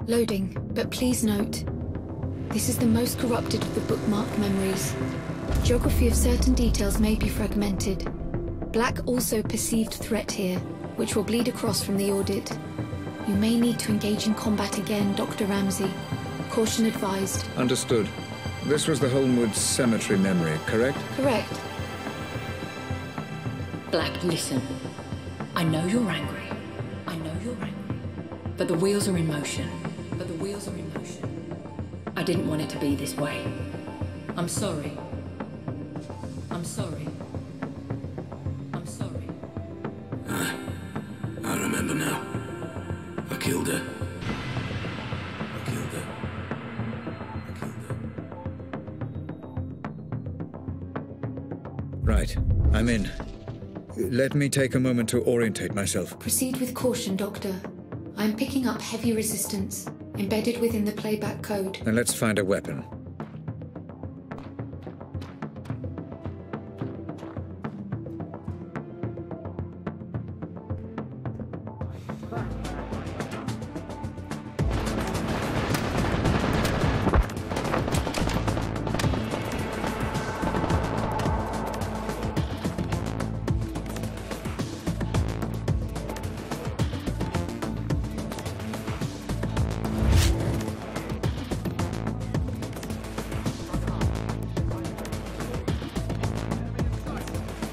Loading, but please note, this is the most corrupted of the bookmarked memories. Geography of certain details may be fragmented. Black also perceived threat here, which will bleed across from the audit. You may need to engage in combat again, Dr. Ramsey. Caution advised. Understood. This was the Holmwood Cemetery memory, correct? Correct. Black, listen. I know you're angry. I know you're angry. But the wheels are in motion. I didn't want it to be this way. I'm sorry. I'm sorry. I'm sorry. I remember now. I killed her. I killed her. Right. I'm in. Let me take a moment to orientate myself. Proceed with caution, Doctor. I'm picking up heavy resistance, embedded within the playback code. Then let's find a weapon.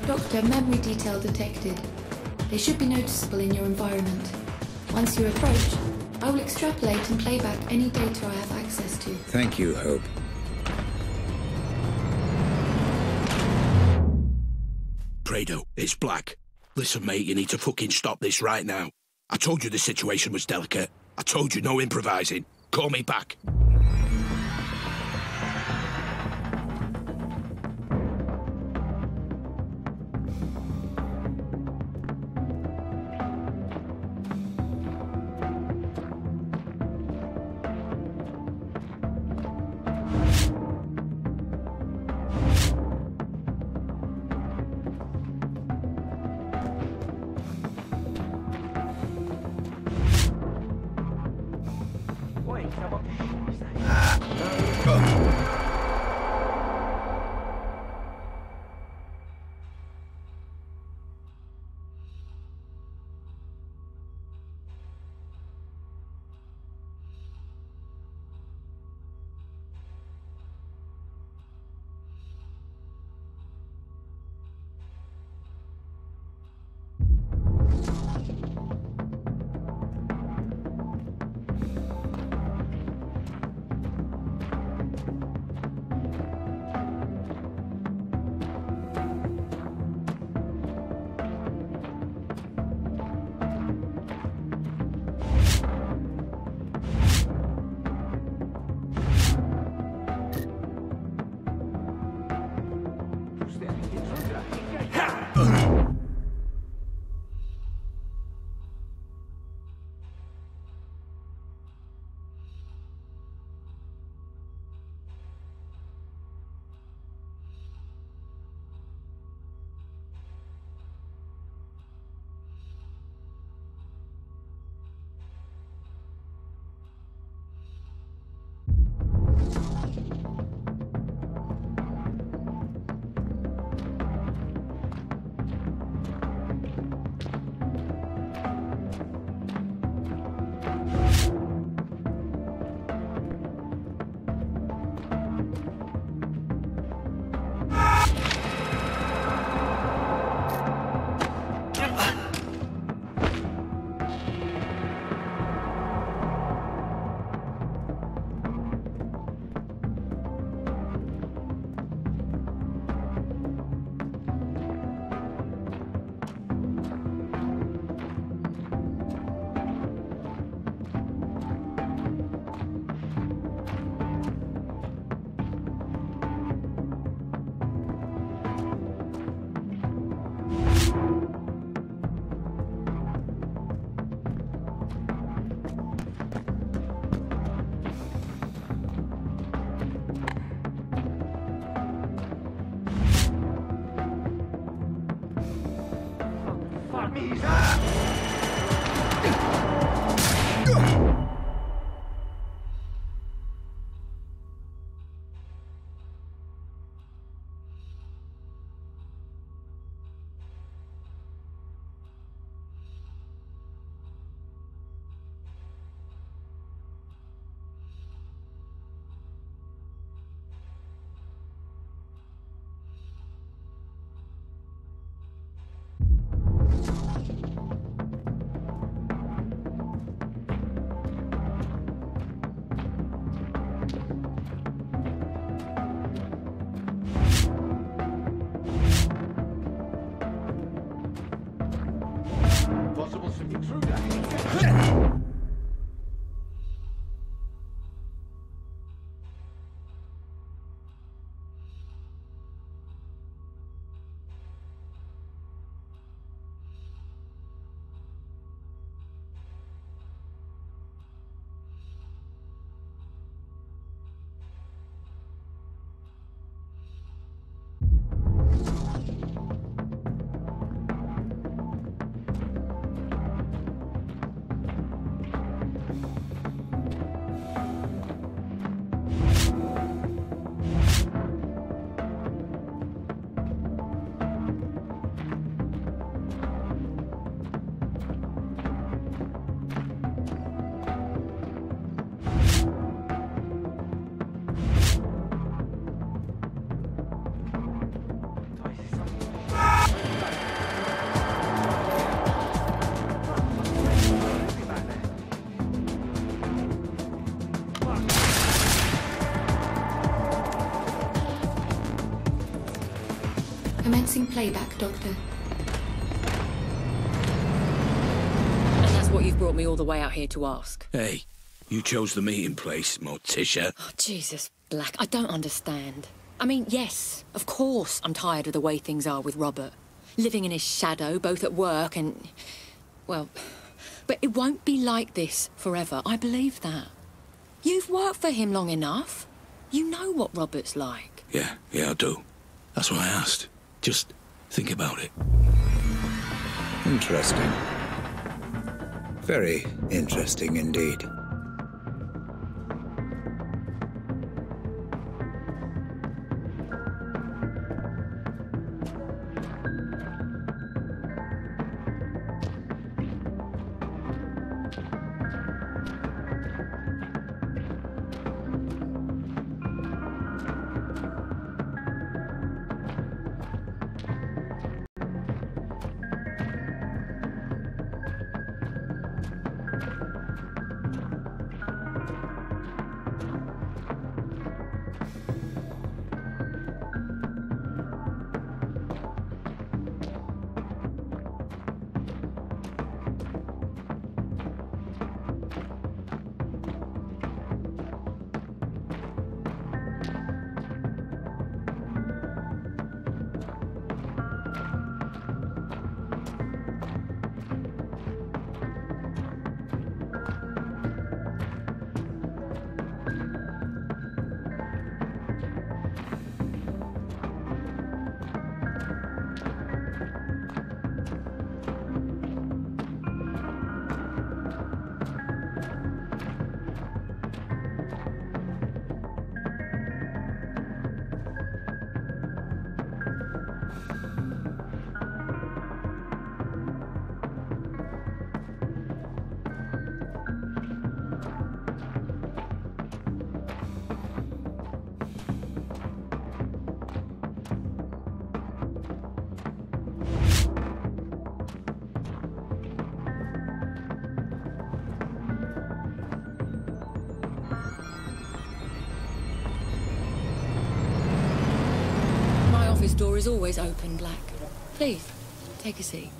Doctor, memory detail detected. They should be noticeable in your environment. Once you approach, I will extrapolate and play back any data I have access to. Thank you, Hope. Prado, it's Black. Listen, mate, you need to fucking stop this right now. I told you the situation was delicate. I told you no improvising. Call me back. Commencing playback, Doctor. And that's what you've brought me all the way out here to ask. Hey, you chose the meeting place, Morticia. Oh, Jesus, Black, I don't understand. I mean, yes, of course I'm tired of the way things are with Robert. Living in his shadow, both at work and... well... but it won't be like this forever, I believe that. You've worked for him long enough. You know what Robert's like. Yeah, I do. That's why I asked. Just think about it. Interesting. Very interesting indeed. Door is always open, Black. Please, take a seat.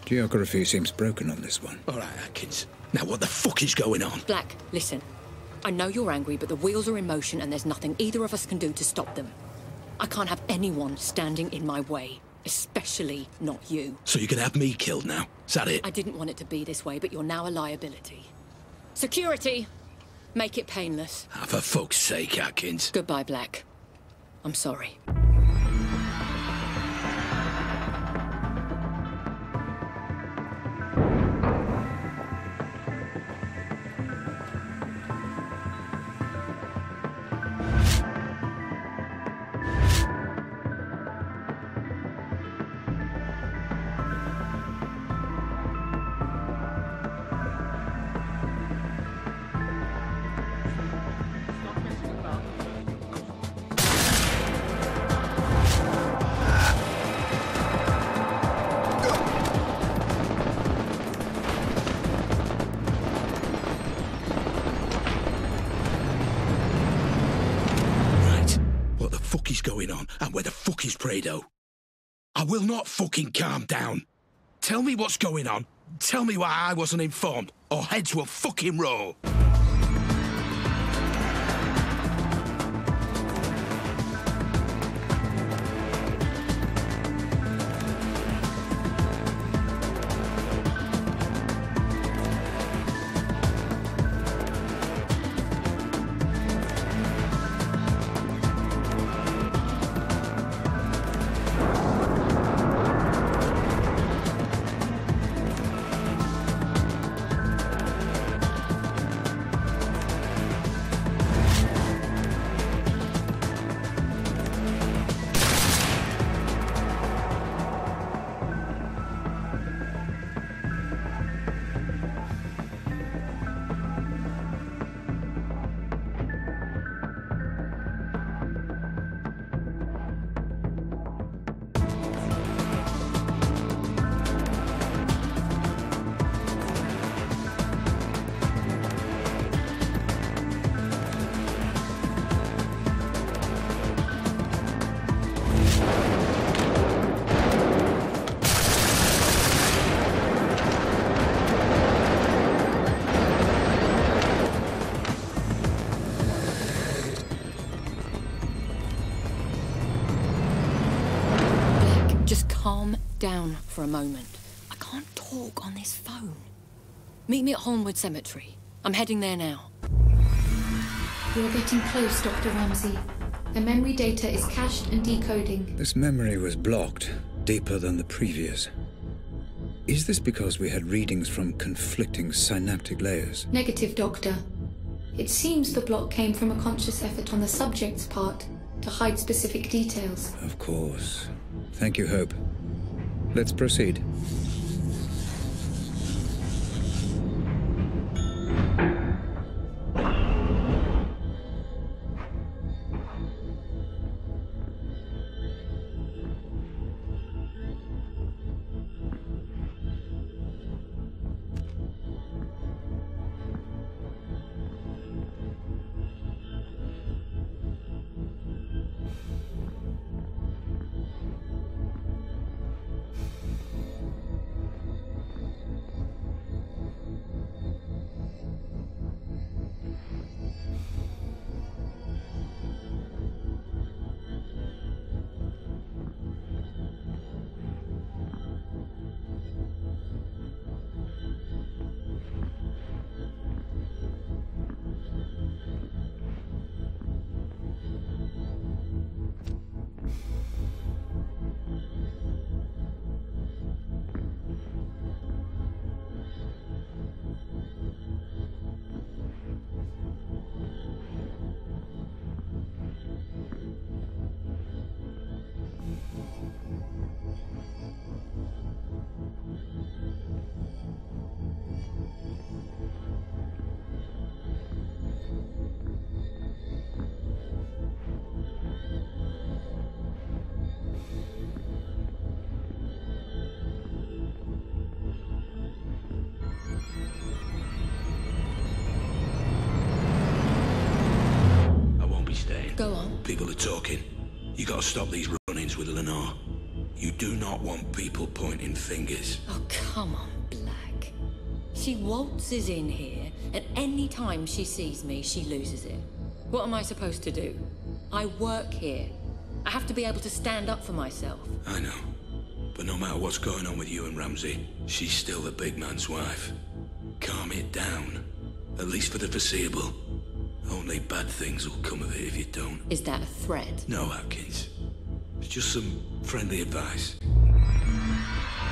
Geography seems broken on this one. All right, Atkins. Now what the fuck is going on? Black, listen. I know you're angry, but the wheels are in motion and there's nothing either of us can do to stop them. I can't have anyone standing in my way, especially not you. So you're gonna have me killed now? Is that it? I didn't want it to be this way, but you're now a liability. Security! Make it painless. Ah, for fuck's sake, Atkins. Goodbye, Black. I'm sorry. Going on, and where the fuck is Prado? I will not fucking calm down. Tell me what's going on. Tell me why I wasn't informed, or heads will fucking roll. calm down for a moment. I can't talk on this phone. Meet me at Holmwood Cemetery. I'm heading there now. You're getting close, Dr. Ramsey. The memory data is cached and decoding. This memory was blocked, deeper than the previous. Is this because we had readings from conflicting synaptic layers? Negative, Doctor. It seems the block came from a conscious effort on the subject's part to hide specific details. Of course. Thank you, Hope. Let's proceed. Go on. People are talking. You gotta stop these run-ins with Lenore. You do not want people pointing fingers. Oh, come on, Black. She waltzes in here, and any time she sees me, she loses it. What am I supposed to do? I work here. I have to be able to stand up for myself. I know. But no matter what's going on with you and Ramsey, she's still the big man's wife. Calm it down. At least for the foreseeable. Only bad things will come of it if you don't. Is that a threat? No, Atkins. It's just some friendly advice.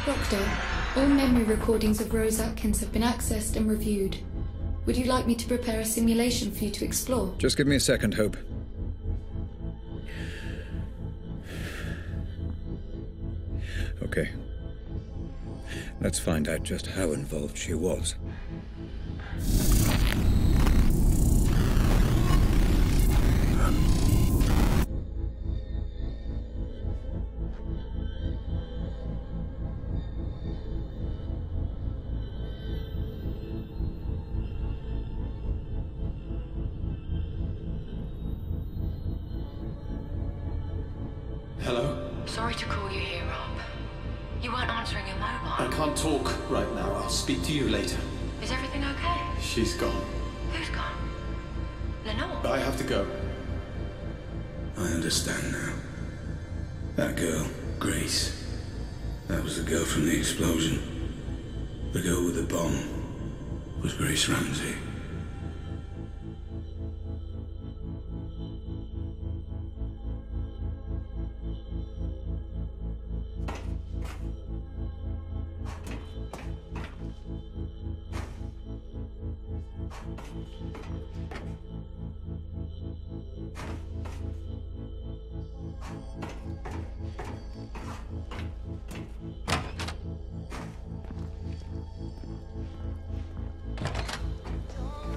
Doctor, all memory recordings of Rose Atkins have been accessed and reviewed. Would you like me to prepare a simulation for you to explore? Just give me a second, Hope. Okay. Let's find out just how involved she was. Hello? Sorry to call you here, Rob. You weren't answering your mobile. I can't talk right now. I'll speak to you later. Is everything okay? She's gone. Who's gone? Lenore? I have to go. I understand now. That girl, Grace. That was the girl from the explosion. The girl with the bomb was Grace Ramsey.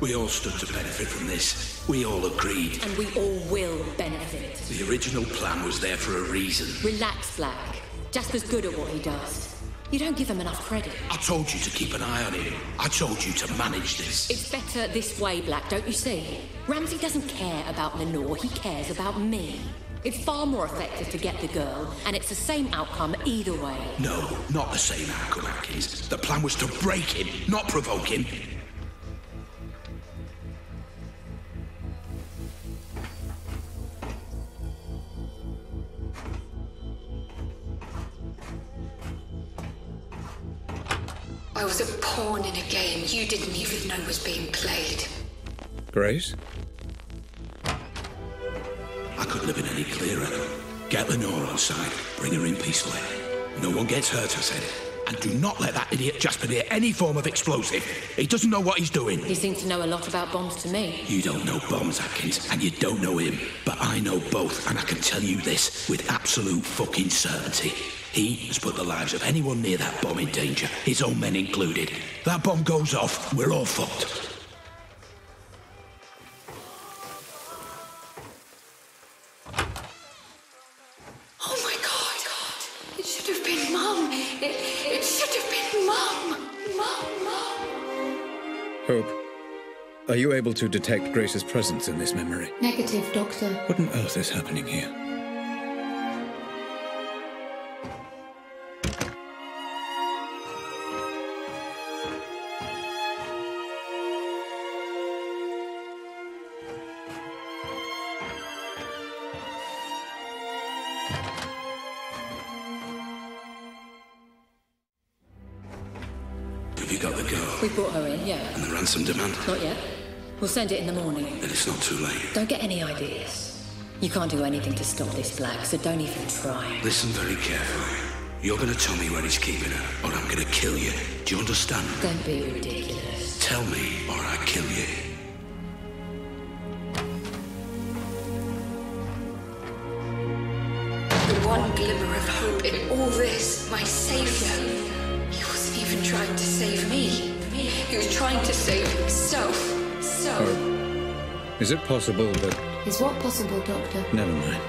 We all stood to benefit from this. We all agreed. And we all will benefit. The original plan was there for a reason. Relax, Black. Jasper's good at what he does. You don't give him enough credit. I told you to keep an eye on him. I told you to manage this. It's better this way, Black, don't you see? Ramsey doesn't care about Lenore, he cares about me. It's far more effective to get the girl, and it's the same outcome either way. No, not the same outcome, Atkins. The plan was to break him, not provoke him. I was a pawn in a game you didn't even know was being played. Grace? I couldn't have been any clearer. Get Lenore on side. Bring her in peacefully. No one gets hurt, I said. And do not let that idiot Jasper near any form of explosive. He doesn't know what he's doing. He seems to know a lot about bombs to me. You don't know bombs, Atkins, and you don't know him. But I know both, and I can tell you this with absolute fucking certainty. He has put the lives of anyone near that bomb in danger, his own men included. That bomb goes off, we're all fucked. Oh my God! It should have been Mum! It should have been Mum! Mum! Hope, are you able to detect Grace's presence in this memory? Negative, Doctor. What on earth is happening here? Have you got the girl? We brought her in, yeah. And the ransom demand? Not yet. We'll send it in the morning. Then it's not too late. Don't get any ideas. You can't do anything to stop this Black, so don't even try. Listen very carefully. You're gonna tell me where he's keeping her, or I'm gonna kill you. Do you understand? Don't be ridiculous. Tell me, or I kill you. The one glimmer of hope in all this, my saviour. He wasn't even trying to save me. He was trying to save himself. So... Hope, is it possible that... Is what possible, Doctor? Never mind.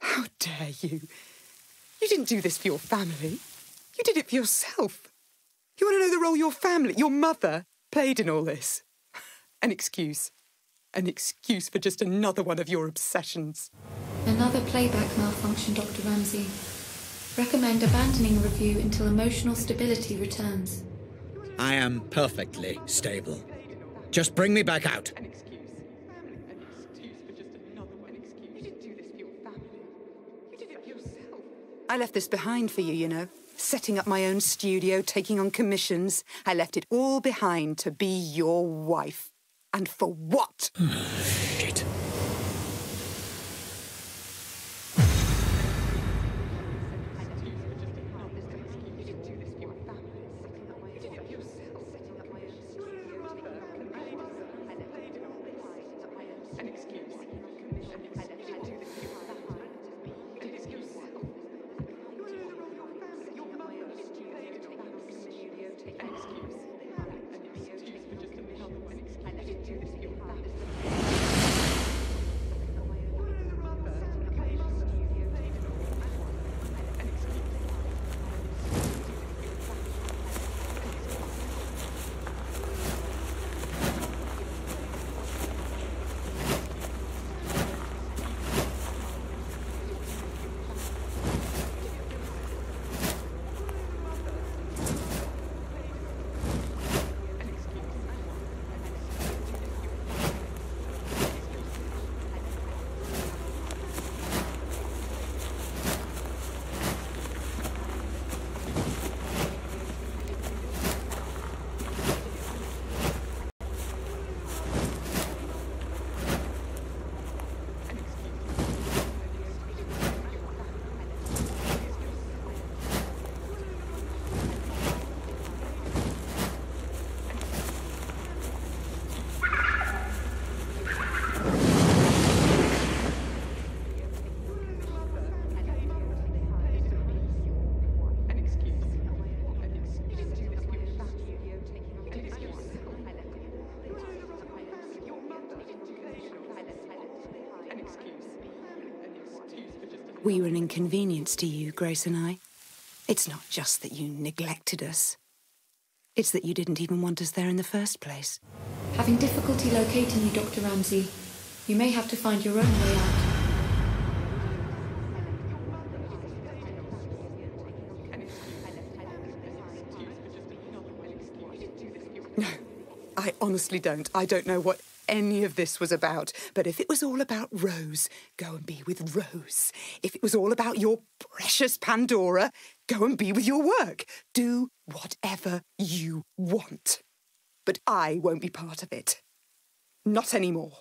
How dare you? You didn't do this for your family. You did it for yourself. You want to know the role your family, your mother, played in all this? An excuse. An excuse for just another one of your obsessions. Another playback malfunction, Dr. Ramsey. Recommend abandoning review until emotional stability returns. I am perfectly stable. Just bring me back out. An excuse. An excuse for just another one. You didn't do this for your family. You did it for yourself. I left this behind for you, you know. Setting up my own studio, taking on commissions. I left it all behind to be your wife. And for what? Shit. An excuse for just another one. I let it do this We were an inconvenience to you, Grace and I. It's not just that you neglected us. It's that you didn't even want us there in the first place. Having difficulty locating you, Dr. Ramsey. You may have to find your own way out. No, I honestly don't. I don't know what any of this was about. But if it was all about Rose, go and be with Rose. If it was all about your precious Pandora, go and be with your work. Do whatever you want. But I won't be part of it. Not anymore.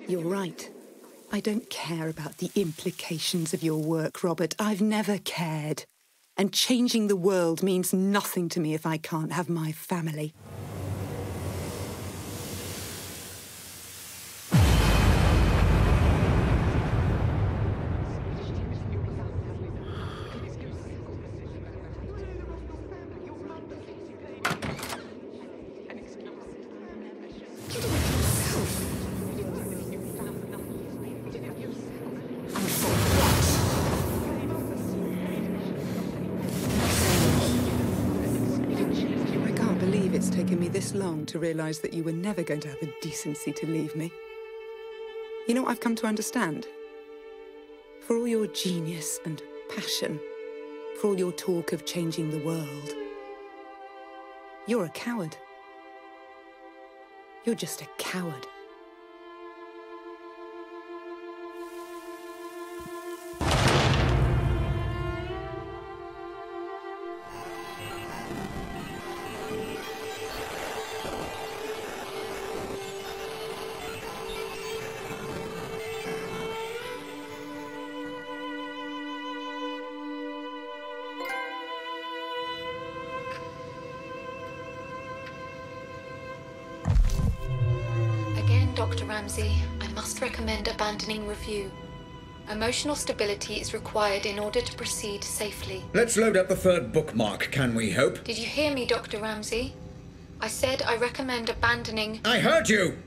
You're right. I don't care about the implications of your work, Robert. I've never cared. And changing the world means nothing to me if I can't have my family. Long to realise that you were never going to have the decency to leave me. You know what I've come to understand? For all your genius and passion, for all your talk of changing the world, you're a coward. You're just a coward. Dr. Ramsey, I must recommend abandoning review. Emotional stability is required in order to proceed safely. Let's load up the third bookmark, can we hope? Did you hear me, Dr. Ramsey? I said I recommend abandoning... I heard you!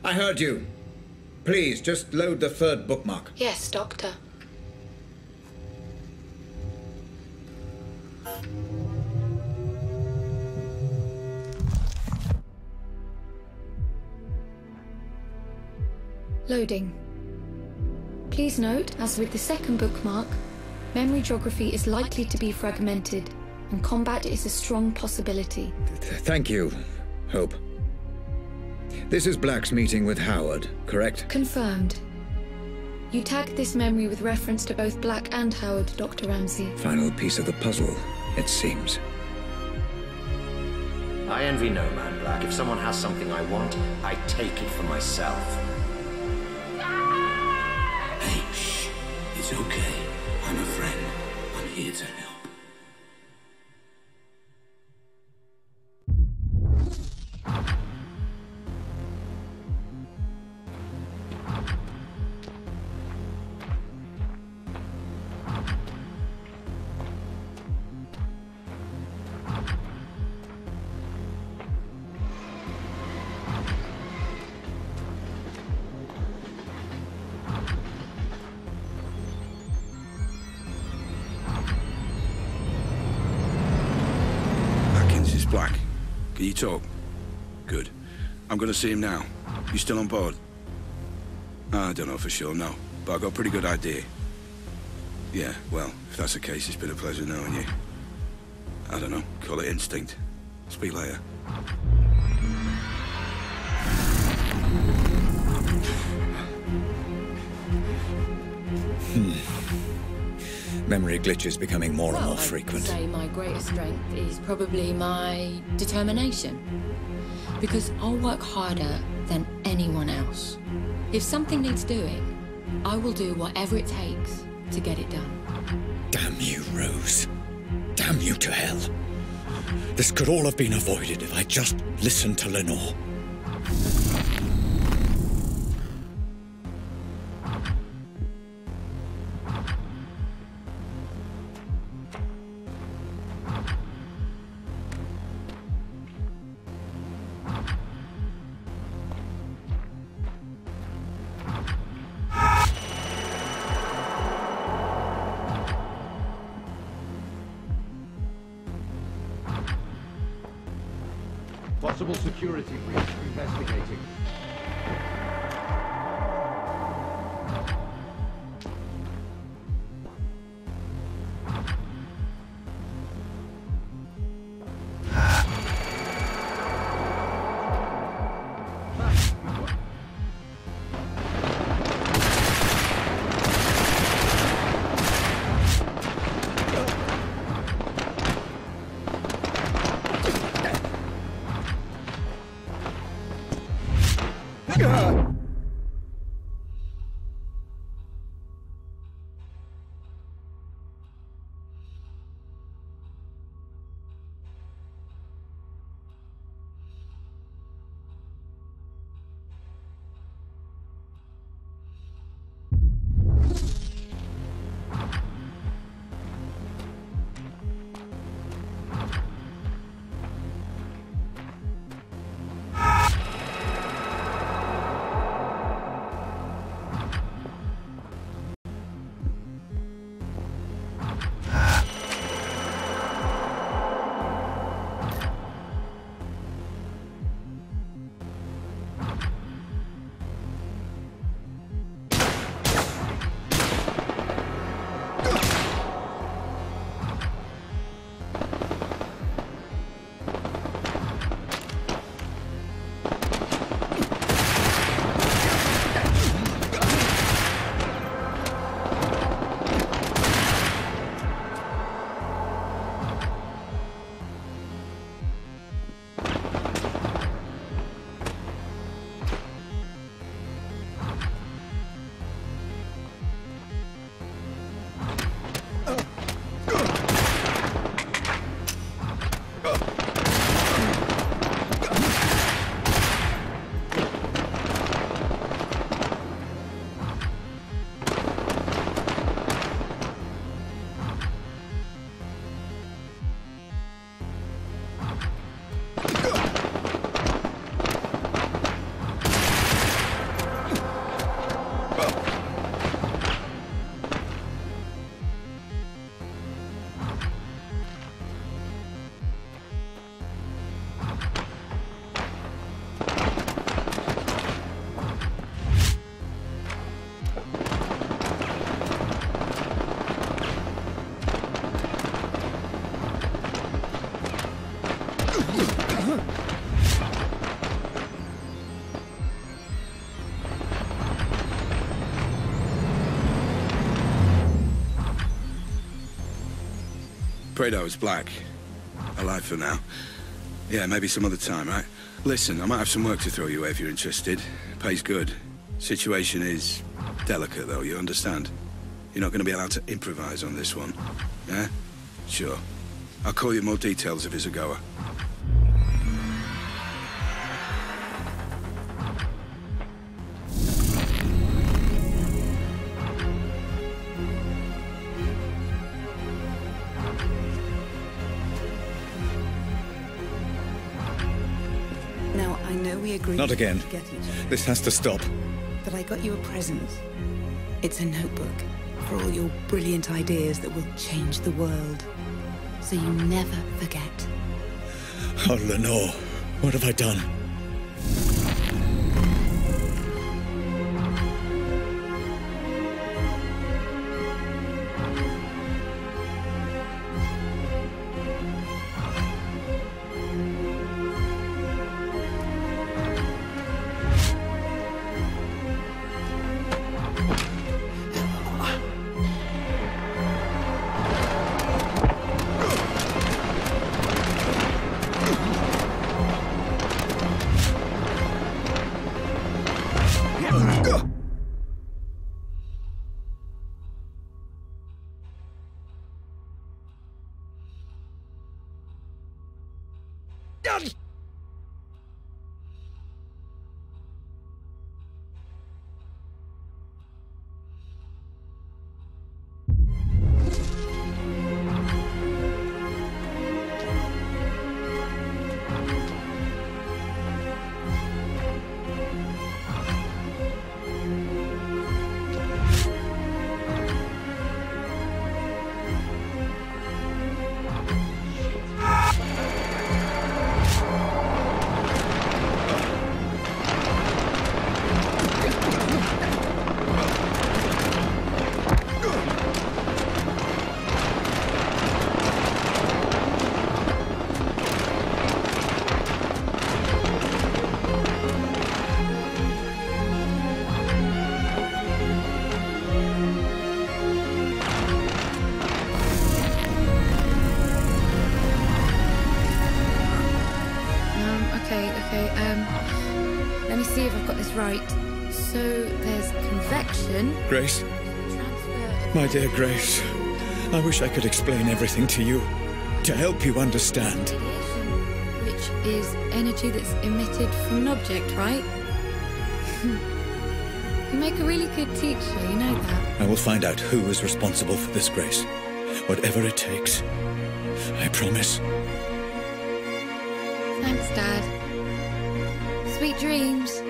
I heard you. Please, just load the third bookmark. Yes, Doctor. Loading. Please note, as with the second bookmark, memory geography is likely to be fragmented, and combat is a strong possibility. Thank you, Hope. This is Black's meeting with Howard, correct? Confirmed. You tagged this memory with reference to both Black and Howard, Dr. Ramsey. Final piece of the puzzle, it seems. I envy no man, Black. If someone has something I want, I take it for myself. Hey, shh. It's okay. I'm a friend. I'm here to help. Black, can you talk? Good. I'm gonna see him now. You still on board? I don't know for sure, no. But I've got a pretty good idea. Yeah, well, if that's the case, it's been a pleasure knowing you. I don't know, call it instinct. Speak later. Memory glitches becoming more and more I'd frequent. say my greatest strength is probably my determination. Because I'll work harder than anyone else. If something needs doing, I will do whatever it takes to get it done. Damn you, Rose. Damn you to hell. This could all have been avoided if I just listened to Lenore. Possible security breach. Investigating. Fredo is Black. Alive for now. Yeah, maybe some other time, right? Listen, I might have some work to throw your way if you're interested. Pays good. Situation is delicate, though, you understand? You're not going to be allowed to improvise on this one. Yeah? Sure. I'll call you more details if it's a goer. Now, I know we agreed Not again. to get each other, This has to stop. but I got you a present. It's a notebook for all your brilliant ideas that will change the world. So you never forget. Oh, Lenore, what have I done? Let me see if I've got this right. So there's convection. Grace? My dear Grace, I wish I could explain everything to you, to help you understand. Radiation, which is energy that's emitted from an object, right? You make a really good teacher, you know that. I will find out who is responsible for this, Grace. Whatever it takes. I promise. Thanks, Dad. Sweet dreams.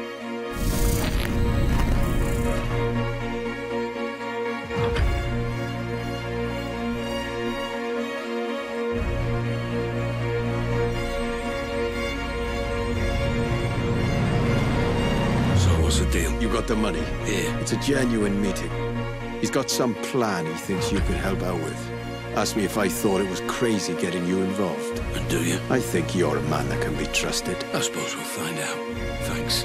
What's the deal? You got the money? Yeah. It's a genuine meeting. He's got some plan he thinks you could help out with. Asked me if I thought it was crazy getting you involved. And do you? I think you're a man that can be trusted. I suppose we'll find out. Thanks.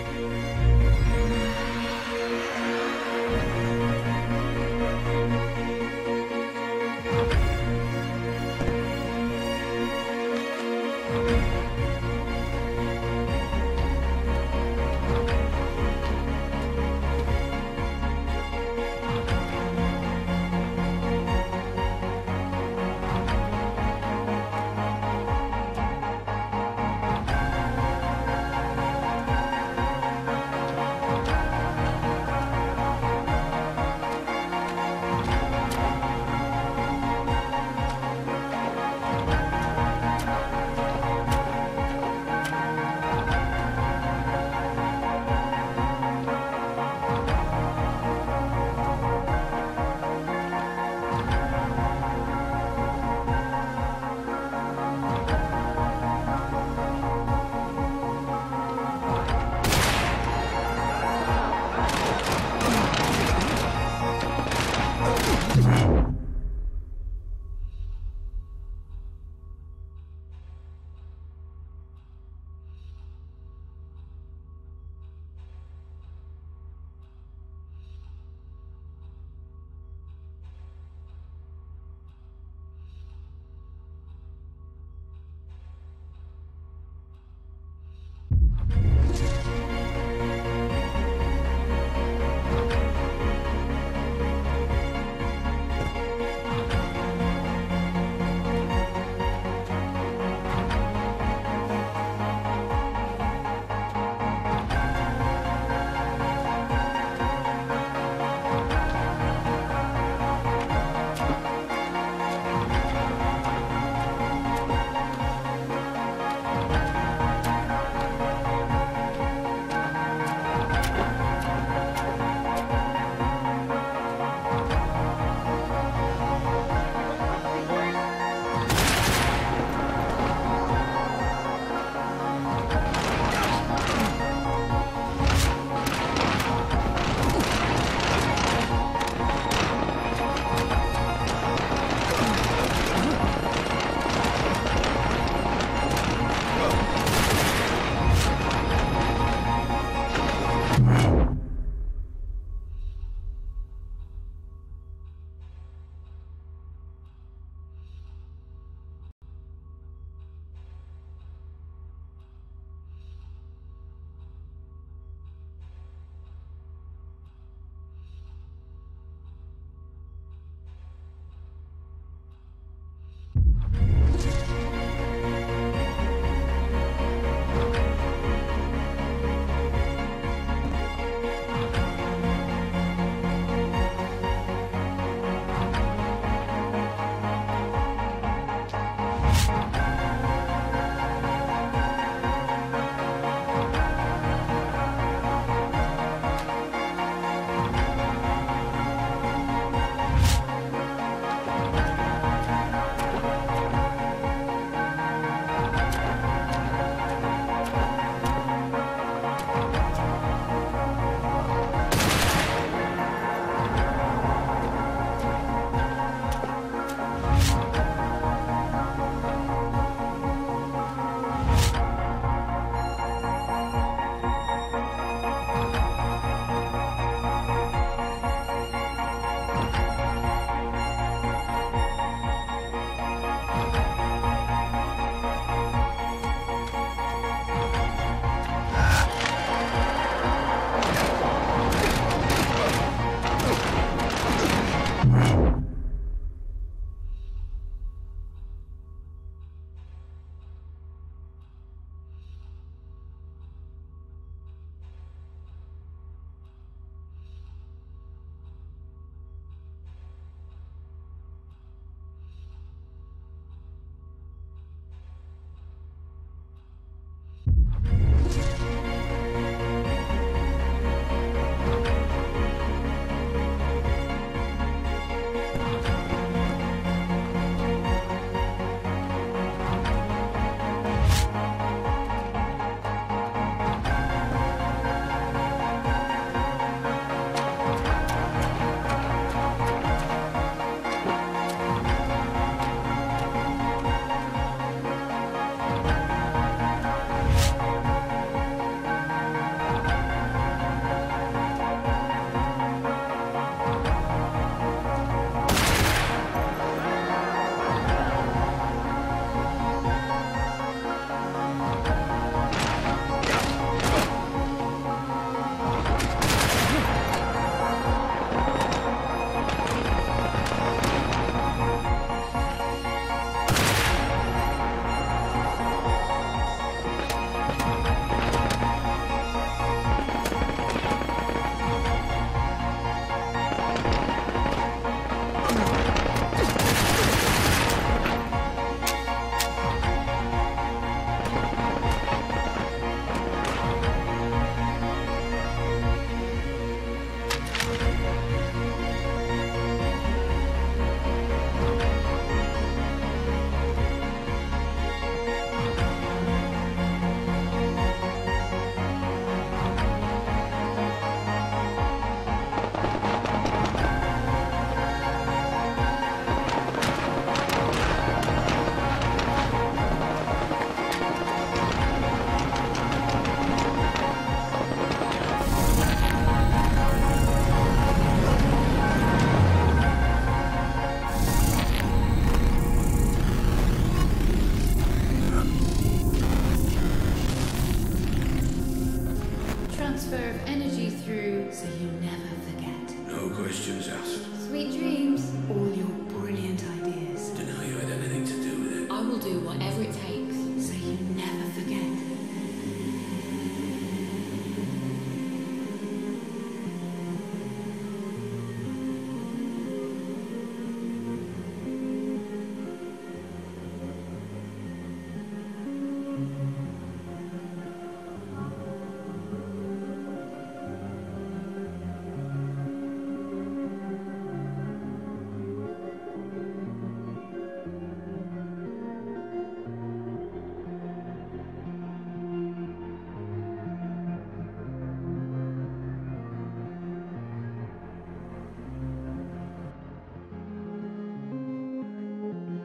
transfer of energy through, so you never forget. No questions asked. Sweet dreams. All your brilliant ideas. Deny you had anything to do with it. I will do whatever it takes. So you never forget.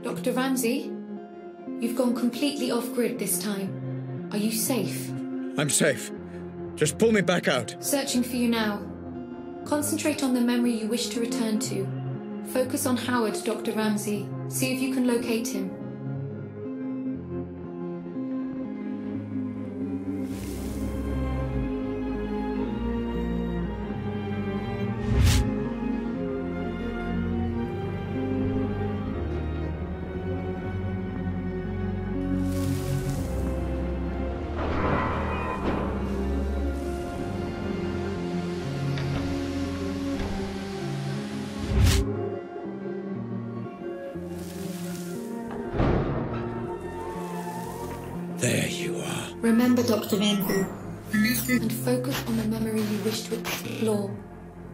Dr. Ramsey, you've gone completely off-grid this time. Are you safe? I'm safe. Just pull me back out. Searching for you now. Concentrate on the memory you wish to return to. Focus on Howard, Dr. Ramsey. See if you can locate him. There you are. Remember, Dr. Ramsey, and focus on the memory you wish to explore.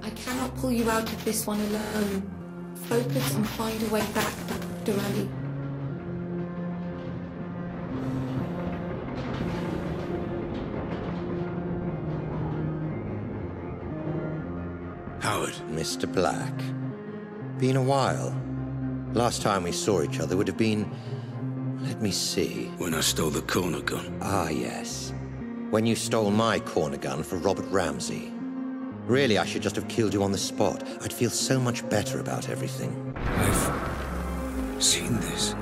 I cannot pull you out of this one alone. Focus and find a way back, Dr. Ramsey. Howard. Mr. Black. Been a while. Last time we saw each other would have been... Let me see. When I stole the corner gun. Ah, yes. When you stole my corner gun for Robert Ramsey. Really, I should just have killed you on the spot. I'd feel so much better about everything. I've seen this.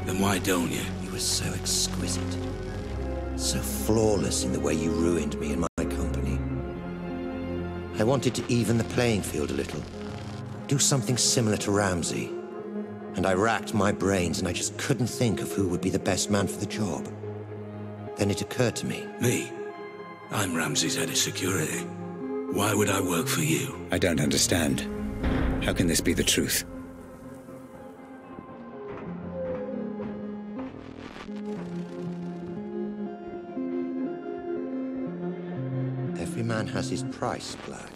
Then why don't you? You were so exquisite. So flawless in the way you ruined me and my company. I wanted to even the playing field a little. Do something similar to Ramsey. And I racked my brains and I just couldn't think of who would be the best man for the job. Then it occurred to me. Me? I'm Ramsey's head of security. Why would I work for you? I don't understand. How can this be the truth? Every man has his price, Black.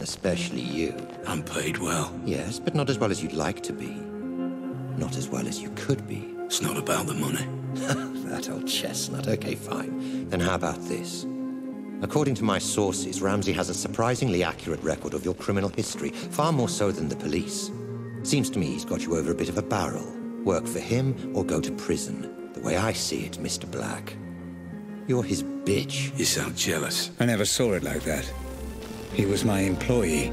Especially you. I'm paid well. Yes, but not as well as you'd like to be. Not as well as you could be. It's not about the money. That old chestnut. Okay, fine. Then how about this? According to my sources, Ramsey has a surprisingly accurate record of your criminal history, far more so than the police. Seems to me he's got you over a bit of a barrel. Work for him or go to prison. The way I see it, Mr. Black. You're his bitch. You sound jealous. I never saw it like that. He was my employee.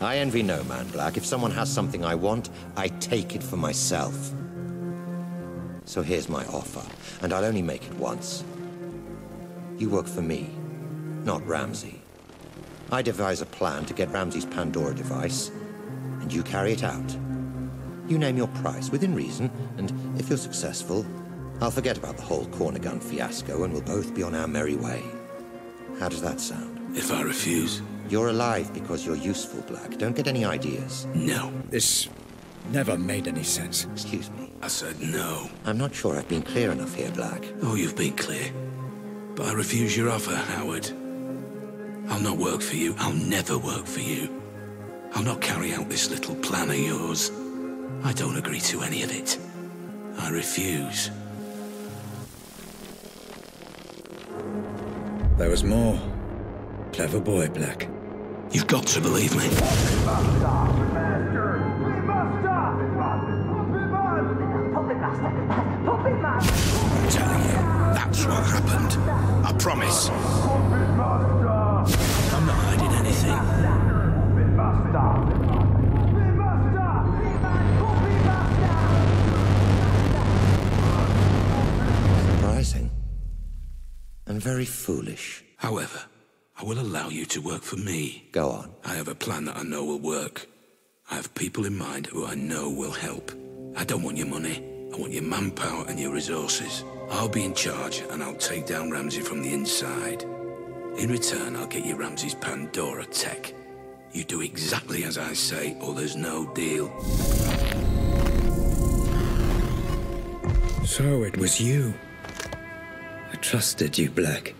I envy no man, Black. If someone has something I want, I take it for myself. So here's my offer, and I'll only make it once. You work for me, not Ramsey. I devise a plan to get Ramsey's Pandora device, and you carry it out. You name your price, within reason, and if you're successful, I'll forget about the whole corner gun fiasco, and we'll both be on our merry way. How does that sound? If I refuse? You're alive because you're useful, Black. Don't get any ideas. No. This never made any sense. Excuse me. I said no. I'm not sure I've been clear enough here, Black. Oh, you've been clear. But I refuse your offer, Howard. I'll not work for you. I'll never work for you. I'll not carry out this little plan of yours. I don't agree to any of it. I refuse. There was more. Clever boy, Black. You've got to believe me. I'm telling you, that's what happened. I promise. I'm not hiding anything. Surprising. And very foolish. However, I will allow you to work for me. Go on. I have a plan that I know will work. I have people in mind who I know will help. I don't want your money. I want your manpower and your resources. I'll be in charge and I'll take down Ramsey from the inside. In return, I'll get you Ramsey's Pandora tech. You do exactly as I say or there's no deal. So it was you. I trusted you, Black.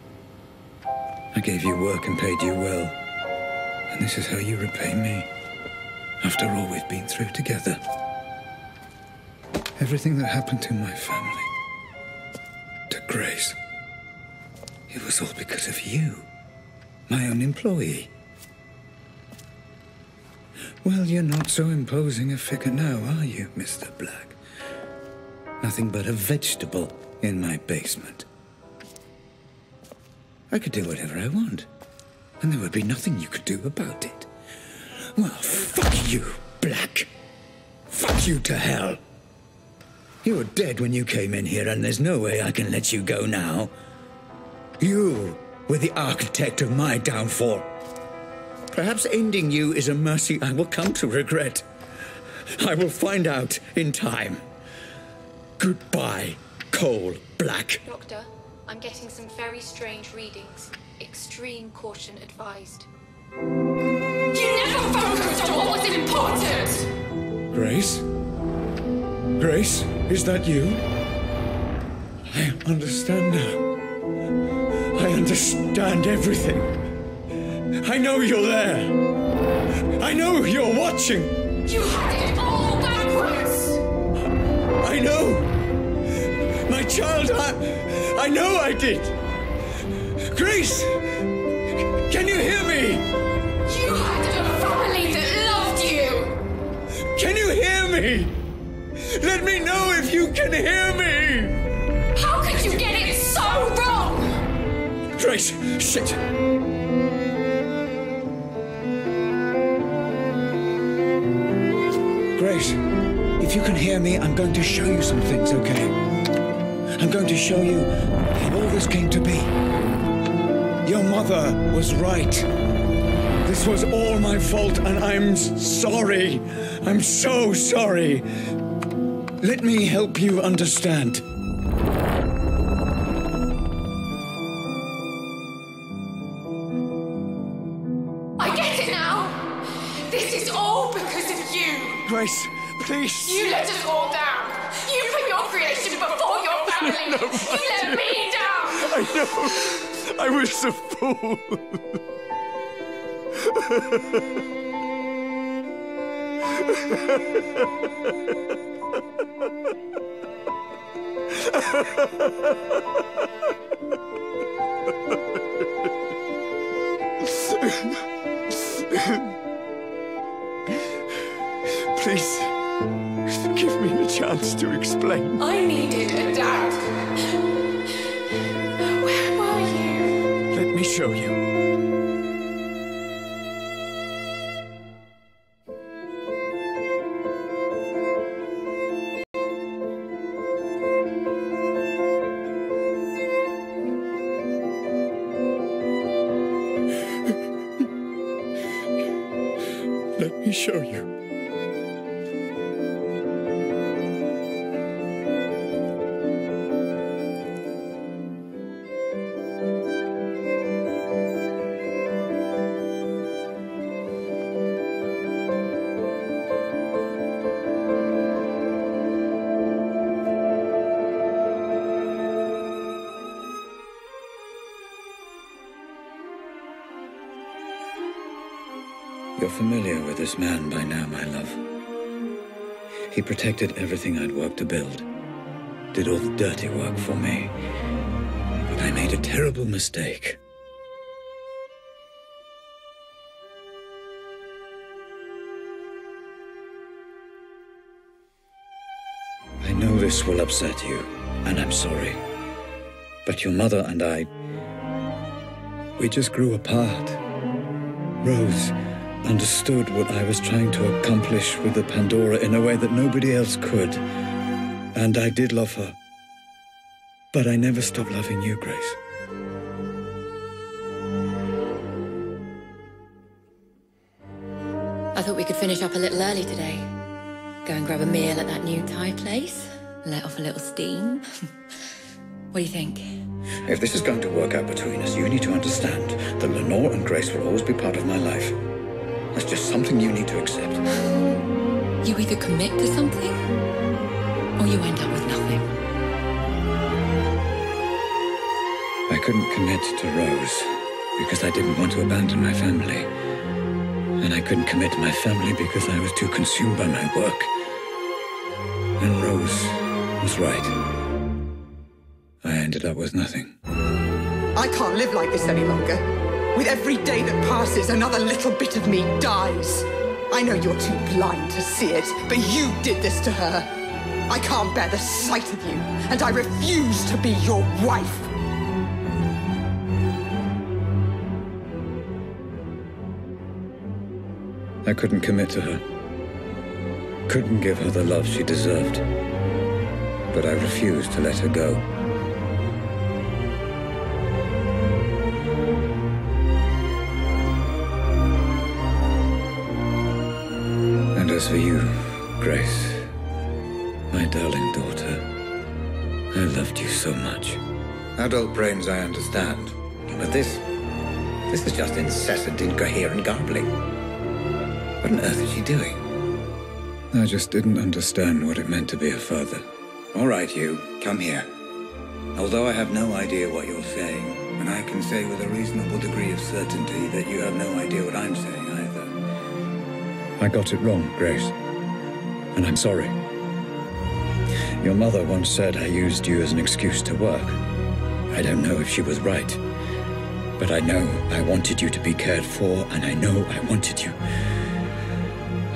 I gave you work and paid you well. And this is how you repay me. After all we've been through together. Everything that happened to my family. To Grace. It was all because of you. My own employee. Well, you're not so imposing a figure now, are you, Mr. Black? Nothing but a vegetable in my basement. I could do whatever I want, and there would be nothing you could do about it. Well, fuck you, Black. Fuck you to hell. You were dead when you came in here, and there's no way I can let you go now. You were the architect of my downfall. Perhaps ending you is a mercy I will come to regret. I will find out in time. Goodbye, Cole Black. Doctor, I'm getting some very strange readings. Extreme caution advised. You never focused on what was important! Grace? Grace, is that you? I understand now. I understand everything. I know you're there. I know you're watching. You had it all backwards! I know. My child, I know I did. Grace, can you hear me? You had a family that loved you! Can you hear me? Let me know if you can hear me! How could you get it so wrong? Grace, shit! Grace, if you can hear me, I'm going to show you some things, okay? I'm going to show you how all this came to be. Your mother was right. This was all my fault, and I'm sorry. I'm so sorry. Let me help you understand. I get it now. This is all because of you. Grace, please. You let us all down. You put your creation before your family. No, you let me down. I know. I was a fool. Please, give me a chance to explain. I needed a dad. Where were you? Let me show you. Let me show you. You're familiar with this man by now, my love. He protected everything I'd worked to build. Did all the dirty work for me. But I made a terrible mistake. I know this will upset you, and I'm sorry. But your mother and I, we just grew apart. Rose understood what I was trying to accomplish with the Pandora in a way that nobody else could. And I did love her. But I never stopped loving you, Grace. I thought we could finish up a little early today. Go and grab a meal at that new Thai place. Let off a little steam. What do you think? If this is going to work out between us, you need to understand that Lenore and Grace will always be part of my life. That's just something you need to accept. You either commit to something, or you end up with nothing. I couldn't commit to Rose because I didn't want to abandon my family. And I couldn't commit to my family because I was too consumed by my work. And Rose was right. I ended up with nothing. I can't live like this any longer. With every day that passes, another little bit of me dies. I know you're too blind to see it, but you did this to her. I can't bear the sight of you, and I refuse to be your wife. I couldn't commit to her. Couldn't give her the love she deserved. But I refused to let her go. And as for you, Grace, my darling daughter, I loved you so much. Adult brains, I understand. But this is just incessant, incoherent garbling. What on earth is she doing? I just didn't understand what it meant to be a father. All right, you, come here. Although I have no idea what you're saying, and I can say with a reasonable degree of certainty that you have no idea what I'm saying either. I got it wrong, Grace. And I'm sorry. Your mother once said I used you as an excuse to work. I don't know if she was right. But I know I wanted you to be cared for, and I know I wanted you.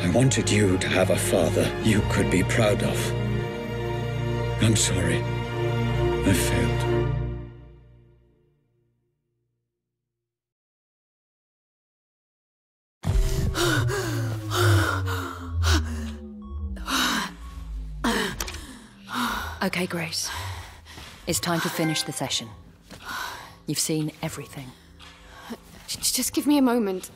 I wanted you to have a father you could be proud of. I'm sorry. I failed. Okay, Grace. It's time to finish the session. You've seen everything. Just give me a moment.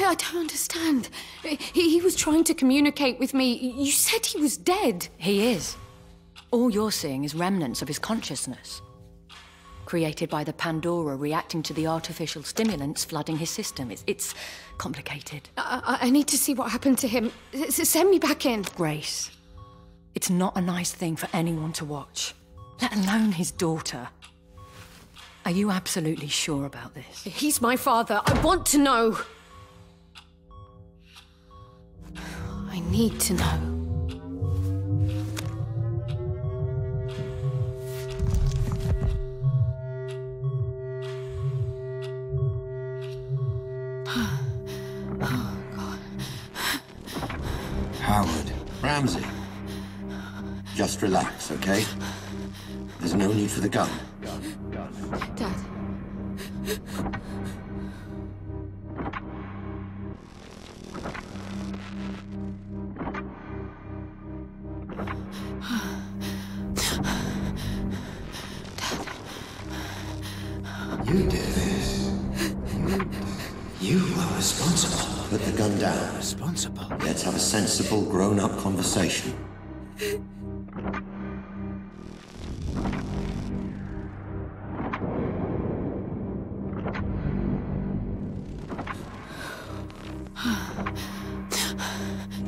I don't understand. He was trying to communicate with me. You said he was dead. He is. All you're seeing is remnants of his consciousness, created by the Pandora reacting to the artificial stimulants flooding his system. It's complicated. I need to see what happened to him. Send me back in. Grace, it's not a nice thing for anyone to watch, let alone his daughter. Are you absolutely sure about this? He's my father. I want to know. I need to know. Howard. Ramsey. Just relax, okay? There's no need for the gun. Dad. You did this. You were responsible. Put the gun down. Responsible? Let's have a sensible, grown-up conversation.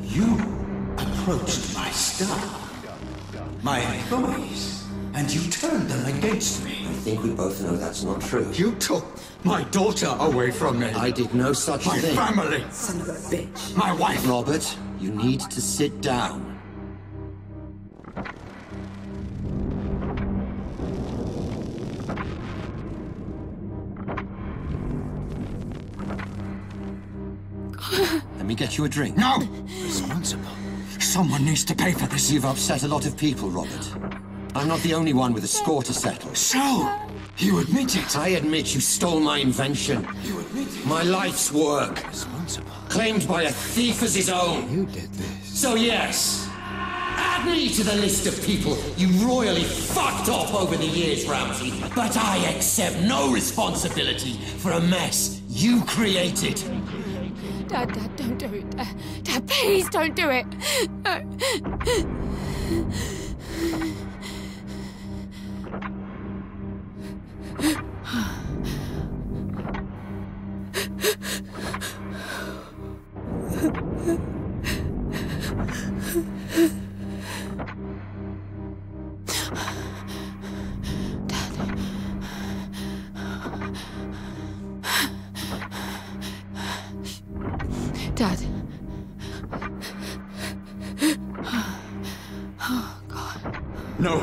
You approached my staff, my employees, and you turned them against me. I think we both know that's not true. You took my daughter away from me. I did no such thing. My family. Son of a bitch. My wife. Robert, you need to sit down. Let me get you a drink. No! Responsible? Someone needs to pay for this. You've upset a lot of people, Robert. I'm not the only one with a score to settle. So, you admit it? I admit you stole my invention. You admit it? My life's work. Responsible? Claimed by a thief as his own. You did this. So yes, add me to the list of people you royally fucked off over the years, Ramsey. But I accept no responsibility for a mess you created. Dad, don't do it. Dad, please don't do it. Dad. Oh, God. No.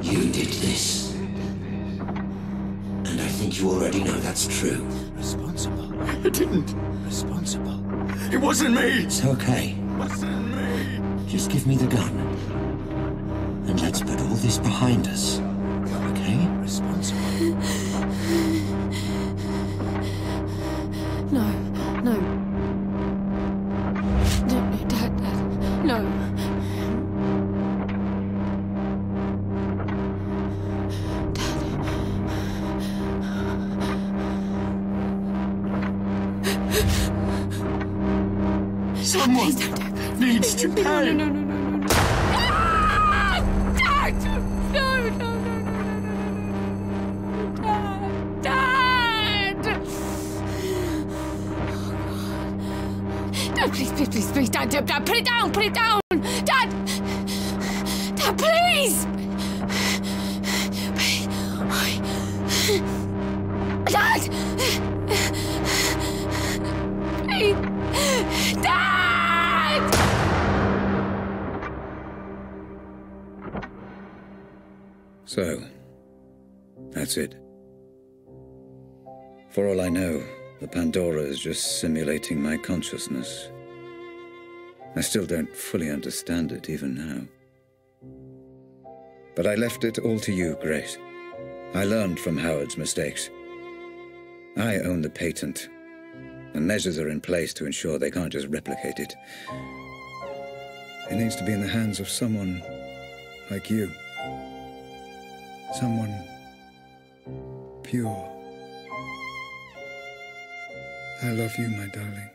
You did this. And I think you already know that's true. Responsible? I didn't. Responsible? It wasn't me. It's okay. It wasn't me. Just give me the gun. And let's put all this behind us. Okay? Responsible? No. No, Dad, no. Someone needs to pay. No. Dad! No. Dad! Dad, please, Dad, put it down! Dad, please! Dad! Please! Dad! So, that's it. For all I know, the Pandora is just simulating my consciousness. I still don't fully understand it, even now. But I left it all to you, Grace. I learned from Howard's mistakes. I own the patent, and measures are in place to ensure they can't just replicate it. It needs to be in the hands of someone like you. Someone pure. I love you, my darling.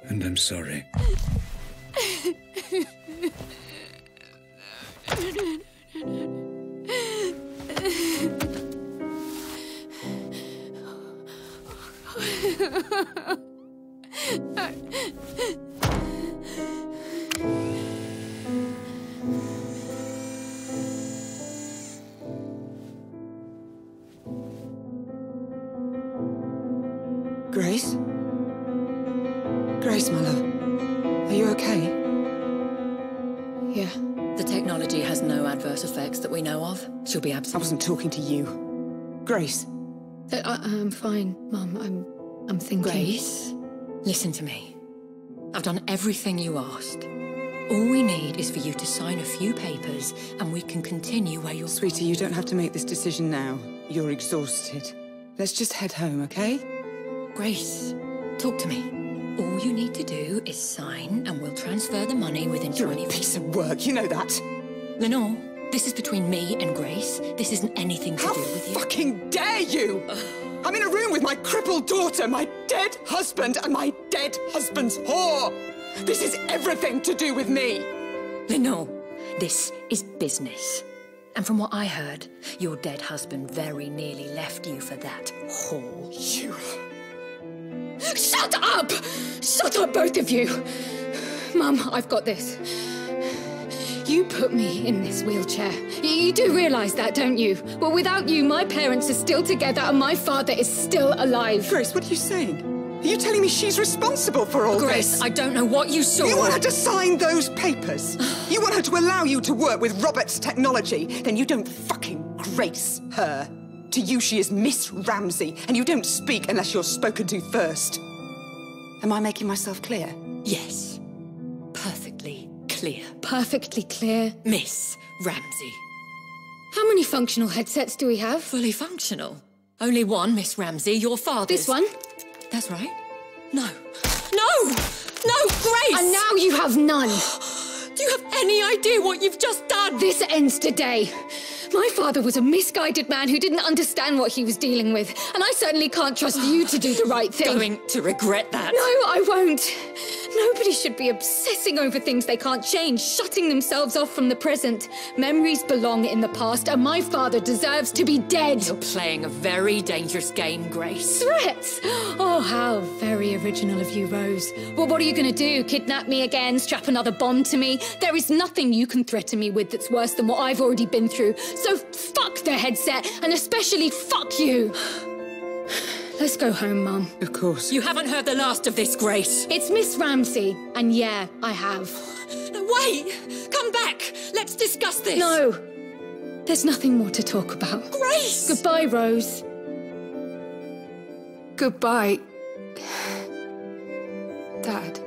And I'm sorry. Grace? Grace, my love. Are you okay? Yeah. The technology has no adverse effects that we know of. She'll be I absent. wasn't talking to you. Grace. I'm fine, Mum. I'm thinking. Grace, listen to me. I've done everything you asked. All we need is for you to sign a few papers and we can continue where you're... Sweetie, you don't have to make this decision now. You're exhausted. Let's just head home, okay? Grace, talk to me. All you need to do is sign and we'll transfer the money within You're 20 a piece of work, you know that. Lenore, this is between me and Grace. This isn't anything to How do with you. fucking dare you! I'm in a room with my crippled daughter, my dead husband, and my dead husband's whore! This is everything to do with me! Lenore, this is business. And from what I heard, your dead husband very nearly left you for that whore. You... Shut up! Shut up, both of you! Mum, I've got this. You put me in this wheelchair. You do realise that, don't you? Well, without you, my parents are still together and my father is still alive. Grace, what are you saying? Are you telling me she's responsible for all Grace, this? I don't know what you saw. You want her to sign those papers? You want her to allow you to work with Robert's technology? Then you don't fucking grace her. To you, she is Miss Ramsey, and you don't speak unless you're spoken to first. Am I making myself clear? Yes. Perfectly clear. Perfectly clear. Miss Ramsey. How many functional headsets do we have? Fully functional. Only one, Miss Ramsey, your father's. This one? That's right. No. No! No, Grace! And now you have none. Do you have any idea what you've just done? This ends today. My father was a misguided man who didn't understand what he was dealing with, and I certainly can't trust you to do the right thing. Going to regret that. No, I won't. Nobody should be obsessing over things they can't change, shutting themselves off from the present. Memories belong in the past, and my father deserves to be dead. You're playing a very dangerous game, Grace. Threats? Oh, how very original of you, Rose. Well, what are you going to do? Kidnap me again? Strap another bomb to me? There is nothing you can threaten me with that's worse than what I've already been through. So fuck the headset, and especially fuck you. Let's go home, Mum. Of course. You haven't heard the last of this, Grace. It's Miss Ramsey, and yeah, I have. Wait! Come back! Let's discuss this! No! There's nothing more to talk about. Grace! Goodbye, Rose. Goodbye, Dad.